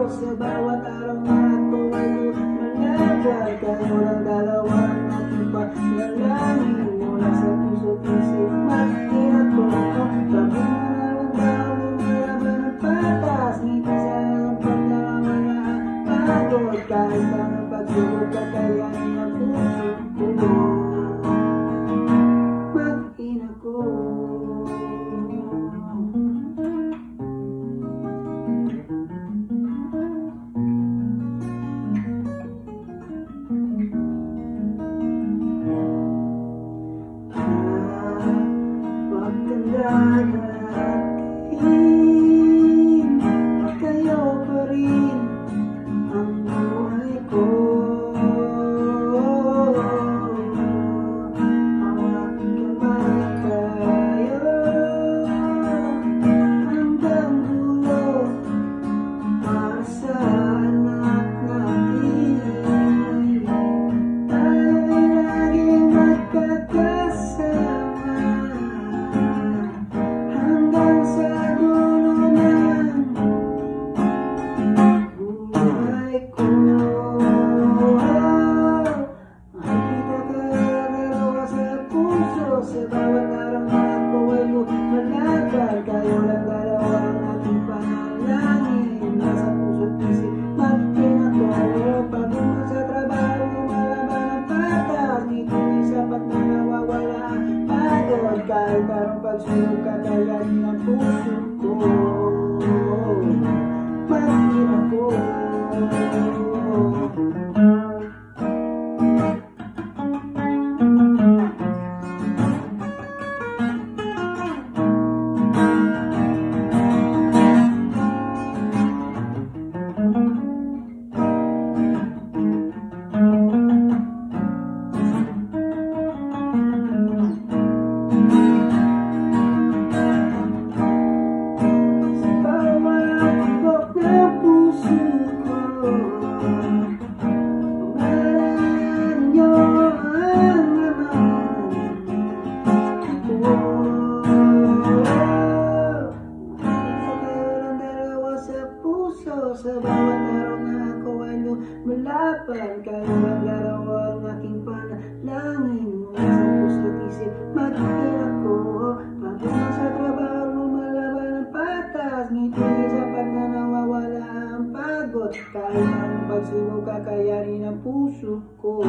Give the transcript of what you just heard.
Sa bawat araw na ako ay lumalagay, kayo lang dalawa ang aking panalangin. Mula sa puso't isip, makikita ko sabi mo na lang daw lumilaban ng patas. Ngiti sa ang pagdalawa na pagod, kahit ang pagsubok kakayanin ang puso ko. Mag-ina ko. Kayo pa rin ang buhay ko. Hawak kamay kayo hanggang dulo para sa anak natin. Tayo'y laging magkakasama hanggang sa dulo ng buhay ko. Makikita ka dalawa sa puso, sa bawat araw na ako ay lumalakad. Kayo lang dalawa ang aking panalangin. Nasa puso't isip, mag-ina ko. Pagod sa trabaho, lumalaban ang patas. Ngiti sapat na nawawala ang pagod, kahit anong pagsubok kakayanin ang puso ko. Mag-ina ko. Sa bawat araw na ako ay lumalaban, kayo lang dalawa ang aking panalangin. Mula sa puso't isip, mag-ina ko. Pagod na sa trabaho, lumalaban ang patas. Ngiti sapat na nawawala ang pagod, kahit anong pagsubok kakayanin ang puso ko.